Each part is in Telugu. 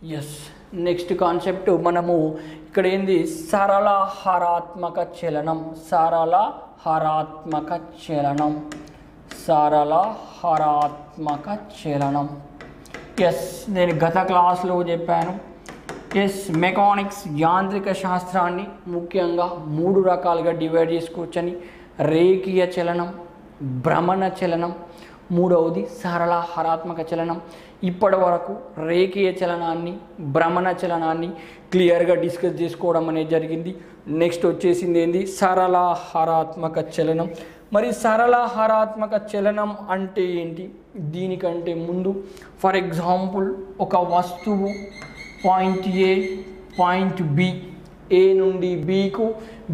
ఎస్ నెక్స్ట్ కాన్సెప్ట్ మనము ఇక్కడ ఏంది సరళ హరాత్మక చలనం సరళ హరాత్మక చలనం సరళ హరాత్మక చలనం ఎస్ నేను గత క్లాస్లో చెప్పాను ఎస్ మెకానిక్స్ యాంత్రిక శాస్త్రాన్ని ముఖ్యంగా 3 రకాలుగా డివైడ్ చేసుకోవచ్చని రేఖీయ చలనం భ్రమణ చలనం మూడవది సరళ హరాత్మక చలనం ఇప్పటి వరకు రేఖీయ చలనాన్ని భ్రమణ చలనాన్ని క్లియర్గా డిస్కస్ చేసుకోవడం అనేది జరిగింది నెక్స్ట్ వచ్చేసింది ఏంది సరళ హరాత్మక చలనం మరి సరళ హరాత్మక చలనం అంటే ఏంటి దీనికంటే ముందు ఫర్ ఎగ్జాంపుల్ ఒక వస్తువు పాయింట్ ఏ పాయింట్ బి ఏ నుండి బికు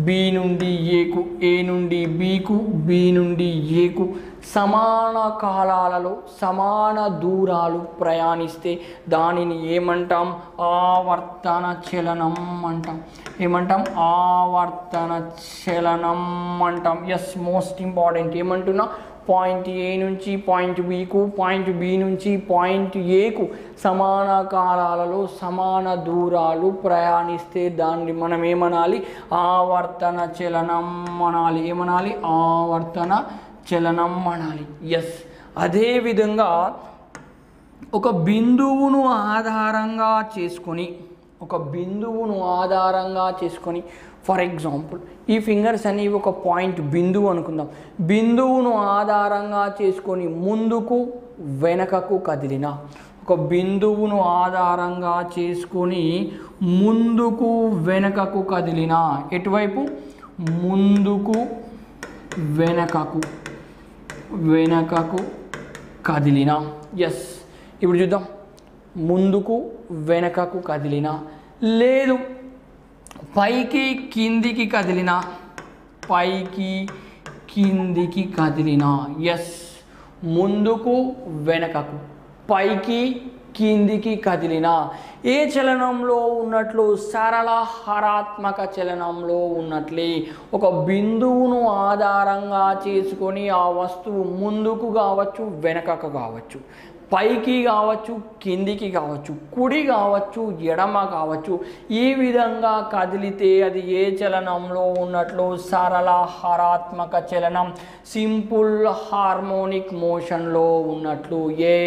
బి నుండి ఏకు ఏ నుండి బికు బి నుండి ఏకు సమాన కాలాలలో సమాన దూరాలు ప్రయాణిస్తే దానిని ఏమంటాం ఆవర్తన చలనం అంటాం ఏమంటాం ఆవర్తన చలనం అంటాం ఎస్ మోస్ట్ ఇంపార్టెంట్ ఏమంటున్నా పాయింట్ ఏ నుంచి పాయింట్ బికు పాయింట్ బి నుంచి పాయింట్ ఏకు సమాన కాలాలలో సమాన దూరాలు ప్రయాణిస్తే దాన్ని మనం ఏమనాలి ఆవర్తన చలనం అనాలి ఏమనాలి ఆవర్తన చలనం అనాలి ఎస్ అదేవిధంగా ఒక బిందువును ఆధారంగా చేసుకొని ఫర్ ఎగ్జాంపుల్ ఈ ఫింగర్స్ అనేవి ఒక పాయింట్ బిందువు అనుకుందాం బిందువును ఆధారంగా చేసుకొని ముందుకు వెనకకు కదిలిన ఒక బిందువును ఆధారంగా చేసుకొని ముందుకు వెనకకు కదిలిన ఎటువైపు ముందుకు వెనకకు కదిలిన ఎస్ ఇప్పుడు చూద్దాం ముందుకు వెనకకు కదిలిన లేదు పైకి కిందికి కదిలిన ఎస్ ముందుకు వెనకకు పైకి కిందికి కదిలిన ఏ చలనంలో ఉన్నట్లు సరళ హరాత్మక చలనంలో ఉన్నట్లే ఒక బిందువును ఆధారంగా చేసుకొని ఆ వస్తువు ముందుకు కావచ్చు వెనకకు కావచ్చు పైకి కావచ్చు కిందికి కావచ్చు కుడి కావచ్చు ఎడమ కావచ్చు ఈ విధంగా కదిలితే అది ఏ చలనంలో ఉన్నట్లు సరళ హరాత్మక చలనం సింపుల్ హార్మోనిక్ మోషన్లో ఉన్నట్లు ఏ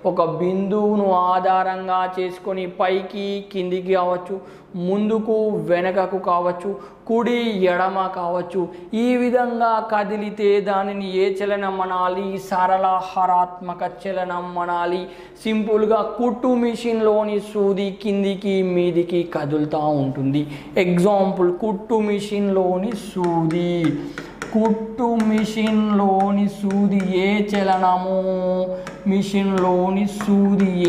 ఒక బిందువును ఆధారంగా చేసుకొని పైకి కిందికి కావచ్చు ముందుకు వెనకకు కావచ్చు కుడి ఎడమ కావచ్చు ఈ విధంగా కదిలితే దానిని ఏ చలనం అనాలి సరళ హరాత్మక చలనం అనాలి సింపుల్గా కుట్టు మిషన్లోని సూది కిందికి మీదికి కదులుతూ ఉంటుంది ఎగ్జాంపుల్ కుట్టు మిషన్లోని సూది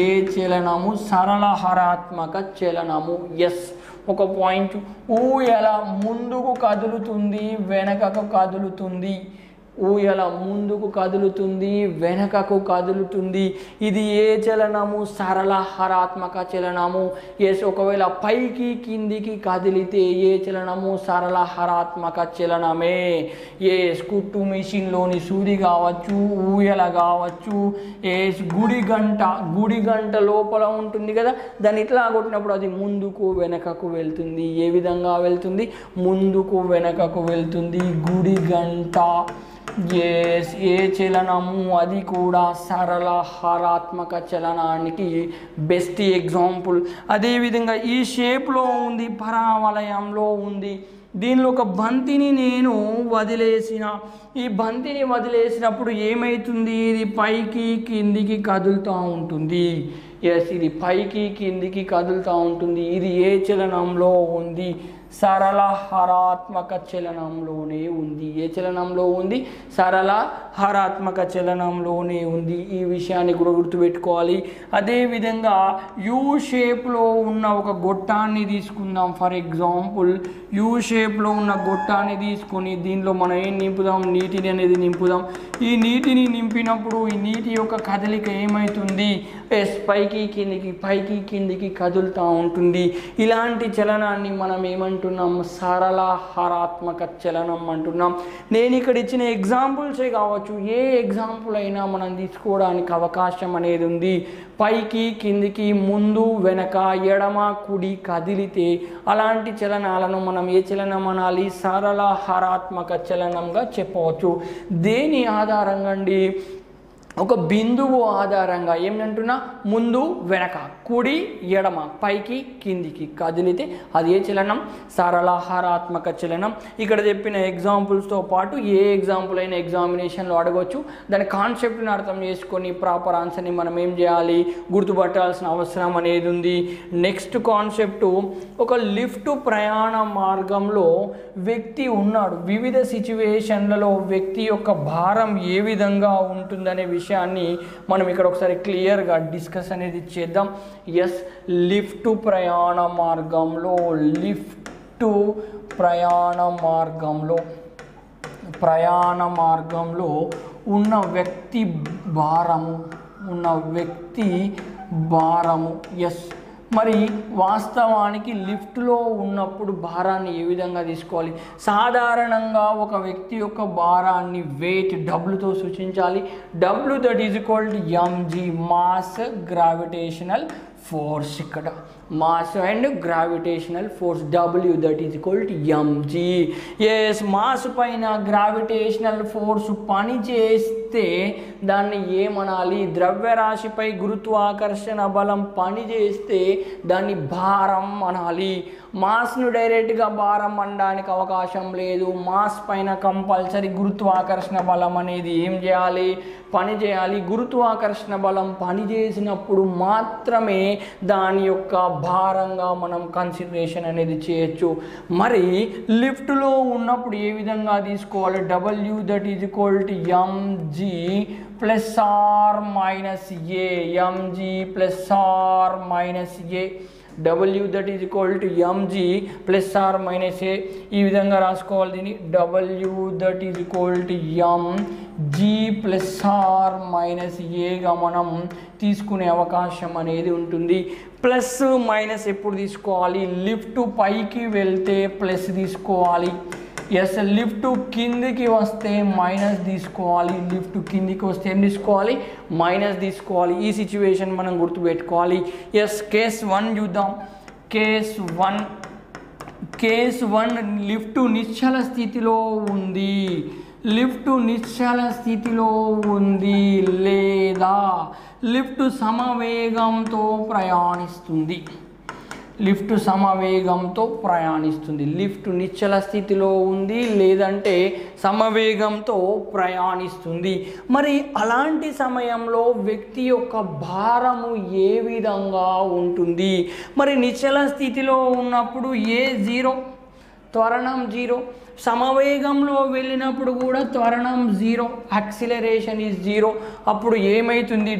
ఏ చలనము సరళ హరాత్మక చలనము ఎస్ ఒక పాయింట్ ఊయల ముందుకు కదులుతుంది వెనకకు కదులుతుంది ఊయల ముందుకు కదులుతుంది వెనకకు కదులుతుంది ఇది ఏ చలనము సరళ హరాత్మక చలనము ఎస్ ఒకవేళ పైకి కిందికి కదిలితే ఏ చలనము సరళ హరాత్మక చలనమే ఎస్ కుట్టు మిషన్లోని సూది కావచ్చు ఊయల కావచ్చు ఎస్ గుడి గంట లోపల ఉంటుంది కదా దాన్ని ఇట్లా కొట్టినప్పుడు అది ముందుకు వెనకకు వెళ్తుంది ఏ విధంగా వెళ్తుంది ముందుకు వెనకకు వెళ్తుంది గుడి గంట ఎస్ ఏ చలనము అది కూడా సరళ హరాత్మక చలనానికి బెస్ట్ ఎగ్జాంపుల్ అదేవిధంగా ఈ షేప్లో ఉంది పరావలయంలో ఉంది దీనిలో ఒక బంతిని నేను వదిలేసిన ఈ బంతిని వదిలేసినప్పుడు ఏమవుతుంది ఇది పైకి కిందికి కదులుతూ ఉంటుంది ఎస్ ఇది పైకి కిందికి కదులుతూ ఉంటుంది ఇది ఏ చలనంలో ఉంది సరళ హరాత్మక చలనంలోనే ఉంది ఏ చలనంలో ఉంది సరళ హరాత్మక చలనంలోనే ఉంది ఈ విషయాన్ని కూడా గుర్తుపెట్టుకోవాలి అదేవిధంగా యూ షేప్లో ఉన్న ఒక గొట్టాన్ని తీసుకుందాం ఫర్ ఎగ్జాంపుల్ యూ షేప్లో ఉన్న గొట్టాన్ని తీసుకొని దీనిలో మనం ఏం నింపుదాం నీటిని అనేది నింపుదాం ఈ నీటిని నింపినప్పుడు ఈ నీటి యొక్క కదలిక ఏమవుతుంది ఎస్ పైకి కిందికి కదులుతూ ఉంటుంది ఇలాంటి చలనాన్ని మనం ఏమంటాం ఏమంటున్నాం? సరళ హరాత్మక చలనం అంటున్నాం. నేను ఇక్కడ ఇచ్చిన ఎగ్జాంపుల్సే కావచ్చు, ఏ ఎగ్జాంపుల్ అయినా మనం తీసుకోవడానికి అవకాశం అనేది ఉంది. పైకి కిందికి ముందు వెనక ఎడమ కుడి కదిలితే అలాంటి చలనాలను మనం ఏ చలనం అనాలి? సరళ హరాత్మక చలనంగా చెప్పవచ్చు. దేని ఆధారంగా అండి? ఒక బిందువు ఆధారంగా ఏమంటున్నా? ముందు వెనక కుడి ఎడమ పైకి కిందికి కదిలితే అది ఏ చలనం? సరళ హరాత్మక చలనం. ఇక్కడ చెప్పిన ఎగ్జాంపుల్స్తో పాటు ఏ ఎగ్జాంపుల్ అయినా ఎగ్జామినేషన్లో అడగవచ్చు. దాని కాన్సెప్ట్ని అర్థం చేసుకొని ప్రాపర్ ఆన్సర్ని మనం ఏం చేయాలి? గుర్తుపట్టాల్సిన అవసరం అనేది ఉంది. నెక్స్ట్ కాన్సెప్ట్, ఒక లిఫ్ట్ ప్రయాణ మార్గంలో వ్యక్తి ఉన్నాడు. వివిధ సిచ్యువేషన్లలో వ్యక్తి యొక్క భారం ఏ విధంగా ఉంటుందనే విషయాన్ని మనం ఇక్కడ ఒకసారి క్లియర్గా డిస్కస్ అనేది చేద్దాం. ఎస్, లిఫ్ట్ ప్రయాణ మార్గంలో ఉన్న వ్యక్తి భారము ఎస్. మరి వాస్తవానికి లిఫ్ట్లో ఉన్నప్పుడు భారాన్ని ఏ విధంగా తీసుకోవాలి? సాధారణంగా ఒక వ్యక్తి యొక్క భారాన్ని వెయిట్ డబ్ల్యూతో సూచించాలి. W that is equal to mg, mass gravitational force. ఇక్కడ mass and gravitational force W that is equal to mg. Yes, mass పైన గ్రావిటేషనల్ ఫోర్స్ పని చేస్తే దాన్ని ఏమనాలి? ద్రవ్యరాశిపై గురుత్వాకర్షణ బలం పని చేస్తే దాన్ని భారం అనాలి. మాస్ను డైరెక్ట్గా భారం అనడానికి అవకాశం లేదు. మాస్ పైన కంపల్సరీ గురుత్వాకర్షణ బలం అనేది ఏం చేయాలి? పని చేయాలి. గురుత్వాకర్షణ బలం పని చేసినప్పుడు మాత్రమే దాని యొక్క భారంగా మనం కన్సిడరేషన్ అనేది చేయొచ్చు. మరి లిఫ్ట్లో ఉన్నప్పుడు ఏ విధంగా తీసుకోవాలి? W that is equal to mg plus are minus a. mg plus are minus a. W that is equal to mg plus are minus a. ఈ విధంగా రాసుకోవాలి దీన్ని. W that is equal to mg plus are minus ఏగా మనం తీసుకునే అవకాశం అనేది ఉంటుంది. ప్లస్ మైనస్ ఎప్పుడు తీసుకోవాలి? లిఫ్ట్ పైకి వెళ్తే ప్లస్ తీసుకోవాలి. ఎస్, లిఫ్ట్ కిందికి వస్తే మైనస్ తీసుకోవాలి. లిఫ్ట్ కిందికి వస్తే ఏం తీసుకోవాలి? మైనస్ తీసుకోవాలి. ఈ సిచ్యువేషన్ మనం గుర్తుపెట్టుకోవాలి. ఎస్, కేస్ 1 చూద్దాం. కేస్ 1 లిఫ్ట్ నిశ్చల స్థితిలో ఉంది లేదా లిఫ్ట్ సమవేగంతో ప్రయాణిస్తుంది. లిఫ్ట్ నిశ్చల స్థితిలో ఉంది లేదంటే సమవేగంతో ప్రయాణిస్తుంది. మరి అలాంటి సమయంలో వ్యక్తి యొక్క భారము ఏ విధంగా ఉంటుంది? మరి నిశ్చల స్థితిలో ఉన్నప్పుడు A0, త్వరణం 0. సమవేగంలో వెళ్ళినప్పుడు కూడా త్వరణం 0, యాక్సిలరేషన్ ఈజ్ 0. అప్పుడు ఏమవుతుంది?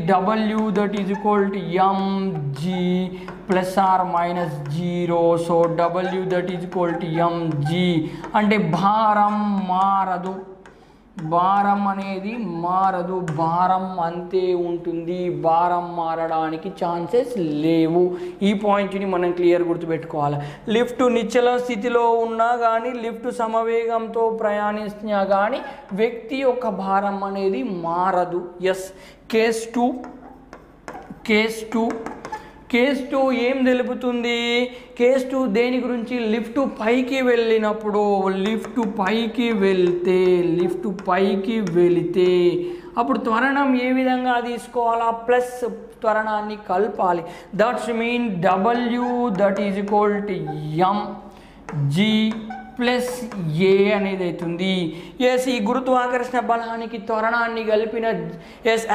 W that is equal to mg plus are minus 0. So W that is equal to mg అంటే భారం మారదు. భారం అనేది మారదు. భారం అంతే ఉంటుంది. భారం మారడానికి ఛాన్సెస్ లేవు. ఈ పాయింట్ని మనం క్లియర్ గుర్తుపెట్టుకోవాలి. లిఫ్ట్ నిశ్చల స్థితిలో ఉన్నా కానీ లిఫ్ట్ సమవేగంతో ప్రయాణిస్తున్నా కానీ వ్యక్తి యొక్క భారం అనేది మారదు. ఎస్, కేస్ 2 ఏం తెలుపుతుంది? కేస్ 2 దేని గురించి? లిఫ్ట్ పైకి వెళ్ళినప్పుడు లిఫ్ట్ పైకి వెళితే అప్పుడు త్వరణం ఏ విధంగా తీసుకోవాలా? ప్లస్ త్వరణాన్ని కలపాలి. That's mean W that is equal to mg plus a అనేది అవుతుంది. ఎస్, ఈ గురుత్వాకర్షణ బలానికి త్వరణాన్ని కలిపిన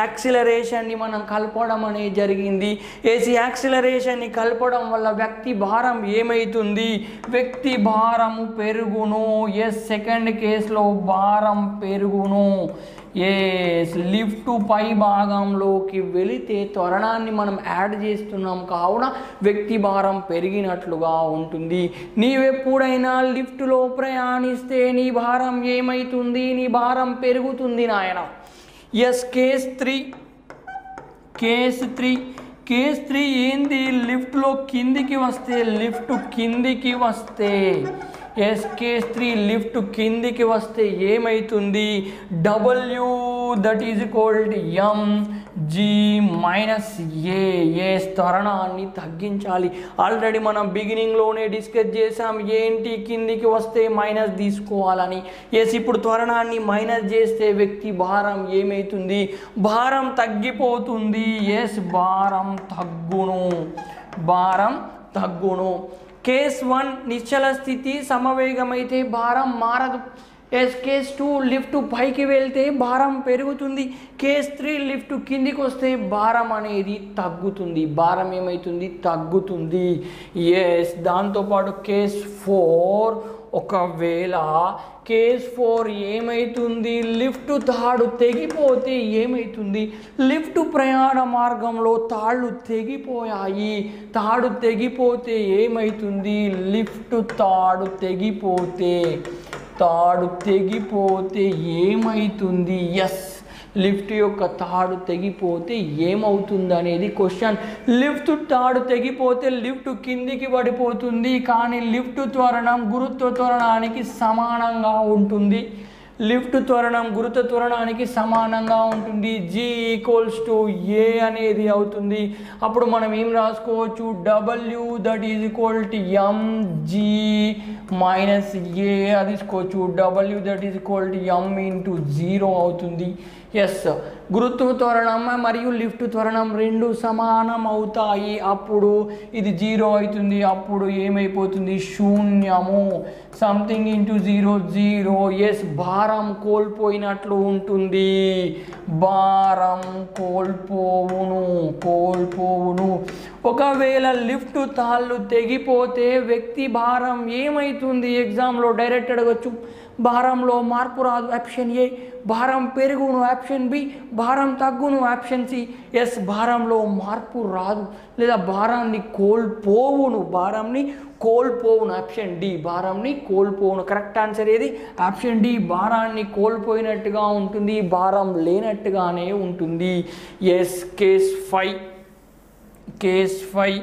యాక్సిలరేషన్ని మనం కలపడం అనేది జరిగింది. ఈ యాక్సిలరేషన్ని కలపడం వల్ల వ్యక్తి భారం ఏమవుతుంది? వ్యక్తి భారము పెరుగును. సెకండ్ కేసులో భారం పెరుగును. లిఫ్ట్ పై భాగంలోకి వెళితే త్వరణాన్ని మనం యాడ్ చేస్తున్నాం కావున వ్యక్తి భారం పెరిగినట్లుగా ఉంటుంది. నీవెప్పుడైనా లిఫ్ట్లో ప్రయాణిస్తే నీ భారం ఏమవుతుంది? నీ భారం పెరుగుతుంది నాయన. ఎస్, కేస్ 3 కేస్ 3 ఏంది, లిఫ్ట్లో కిందికి వస్తే ఎస్ కేస్ 3 లిఫ్ట్ కిందికి వస్తే ఏమవుతుంది, W that is equal to mg minus a త్వరణాన్ని తగ్గించాలి. ఆల్రెడీ మనం బిగినింగ్లోనే డిస్కస్ చేసాం ఏంటి కిందికి వస్తే మైనస్ తీసుకోవాలని. ఎస్ ఇప్పుడు త్వరణాన్ని మైనస్ చేస్తే వ్యక్తి భారం ఏమవుతుంది, భారం తగ్గిపోతుంది. ఎస్ భారం తగ్గును. కేస్ 1 నిశ్చల స్థితి సమవేగమైతే భారం మారదు. ఎస్ కేస్ 2 లిఫ్ట్ పైకి వెళ్తే భారం పెరుగుతుంది. కేస్ 3 లిఫ్ట్ కిందికి వస్తే భారం అనేది తగ్గుతుంది. భారం ఏమవుతుంది, తగ్గుతుంది. ఎస్ దాంతోపాటు కేస్ 4 ఒకవేళ కేస్ 4 ఏమవుతుంది, లిఫ్ట్ తాడు తెగిపోతే ఏమవుతుంది, లిఫ్ట్ ప్రయాణ మార్గంలో తాళ్ళు తెగిపోయాయి. తాడు తెగిపోతే ఏమవుతుంది, లిఫ్ట్ తాడు తెగిపోతే ఏమవుతుంది. ఎస్ లిఫ్ట్ యొక్క తాడు తెగిపోతే ఏమవుతుంది అనేది క్వశ్చన్. లిఫ్ట్ తాడు తెగిపోతే లిఫ్ట్ కిందికి పడిపోతుంది, కానీ లిఫ్ట్ త్వరణం గురుత్వ త్వరణానికి సమానంగా ఉంటుంది. లిఫ్ట్ త్వరణం గురుత్వ త్వరణానికి సమానంగా ఉంటుంది. G ఈక్వల్స్ టు A అనేది అవుతుంది. అప్పుడు మనం ఏం రాసుకోవచ్చు, W that is equal to mg minus A అది తీసుకోవచ్చు. W that is equal to m into 0 అవుతుంది. ఎస్ గురుత్వ త్వరణం మరియు లిఫ్ట్ త్వరణం రెండు సమానం అవుతాయి. అప్పుడు ఇది 0 అవుతుంది. అప్పుడు ఏమైపోతుంది, శూన్యము. Something into 0 0. ఎస్ భారం కోల్పోయినట్లు ఉంటుంది. భారం కోల్పోవును. ఒకవేళ లిఫ్ట్ తాళ్ళు తెగిపోతే వ్యక్తి భారం ఏమవుతుంది, ఎగ్జామ్లో డైరెక్ట్ అడగచ్చు. భారంలో మార్పు రాదు, ఆప్షన్ ఏ. భారం పెరుగును, ఆప్షన్ బి. భారం తగ్గును, ఆప్షన్ సి. ఎస్ భారంలో మార్పు రాదు లేదా భారాన్ని కోల్పోవును, ఆప్షన్ డి. భారాన్ని కోల్పోవును. కరెక్ట్ ఆన్సర్ ఏది, ఆప్షన్ డి. భారాన్ని కోల్పోయినట్టుగా ఉంటుంది, భారం లేనట్టుగానే ఉంటుంది. ఎస్ కేస్ 5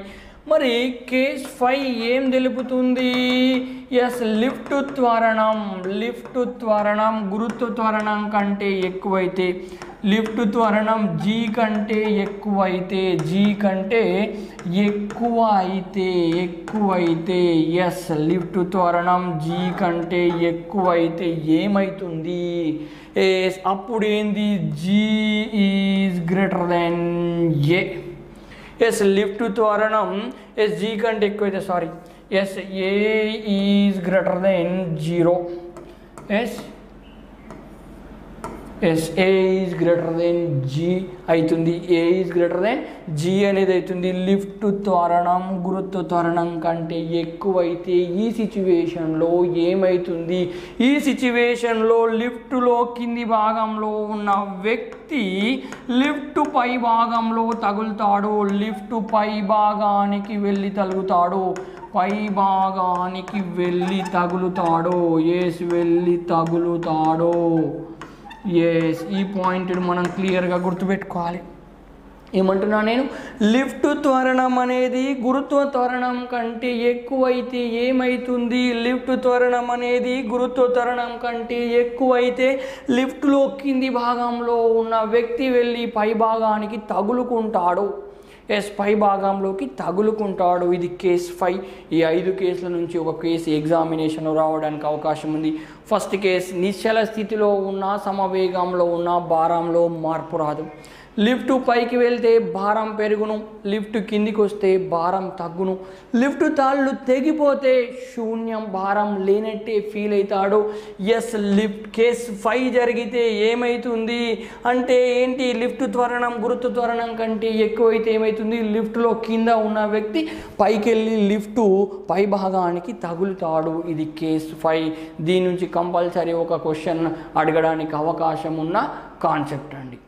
మరి కేస్ 5 ఏం తెలుపుతుంది, ఎస్ లిఫ్ట్ త్వరణం గురుత్వ త్వరణం కంటే ఎక్కువైతే, లిఫ్ట్ త్వరణం G కంటే ఎక్కువైతే ఎస్ లిఫ్ట్ త్వరణం G కంటే ఎక్కువైతే ఏమవుతుంది, అప్పుడు ఏంది, G is greater than A. As lift త్వరణం G కంటే ఎక్కువైతే as A is greater than 0. As A is greater than G అవుతుంది. A is greater than G అనేది అవుతుంది. లిఫ్ట్ త్వరణం గురుత్వ త్వరణం కంటే ఎక్కువైతే ఈ సిచ్యువేషన్లో ఏమవుతుంది, ఈ సిచ్యువేషన్లో లిఫ్ట్లో కింది భాగంలో ఉన్న వ్యక్తి లిఫ్ట్ పై భాగంలో తగులుతాడు. లిఫ్ట్ పై భాగానికి వెళ్ళి తగులుతాడు. ఎస్ ఈ పాయింట్ మనం క్లియర్గా గుర్తుపెట్టుకోవాలి. ఏమంటున్నా నేను, లిఫ్ట్ త్వరణం అనేది గురుత్వ త్వరణం కంటే ఎక్కువైతే ఏమవుతుంది, లిఫ్ట్ త్వరణం అనేది గురుత్వ త్వరణం కంటే ఎక్కువైతే లిఫ్ట్లో కింది భాగంలో ఉన్న వ్యక్తి వెళ్ళి పై భాగానికి తగులుకుంటాడు. ఎస్ పై భాగంలోకి తగులుకుంటాడు. ఇది కేస్ 5. ఈ 5 కేసుల నుంచి ఒక కేసు ఎగ్జామినేషన్ రావడానికి అవకాశం ఉంది. ఫస్ట్ కేసు, నిశ్చల స్థితిలో ఉన్న సమవేగంలో ఉన్న భారంలో మార్పు రాదు. లిఫ్ట్ పైకి వెళ్తే భారం పెరుగును, లిఫ్ట్ కిందికి వస్తే భారం తగ్గును. లిఫ్ట్ తాళ్ళు తెగిపోతే శూన్యం, భారం లేనట్టే ఫీల్ అవుతాడు. ఎస్ లిఫ్ట్ కేస్ 5 జరిగితే ఏమవుతుంది అంటే ఏంటి, లిఫ్ట్ త్వరణం గురుత్వ త్వరణం కంటే ఎక్కువైతే ఏమవుతుంది, లిఫ్ట్లో కింద ఉన్న వ్యక్తి పైకి వెళ్ళి లిఫ్ట్ పై భాగానికి తగులుతాడు. ఇది కేస్ 5. దీని నుంచి కంపల్సరీ ఒక క్వశ్చన్ అడగడానికి అవకాశం ఉన్న కాన్సెప్ట్ అండి.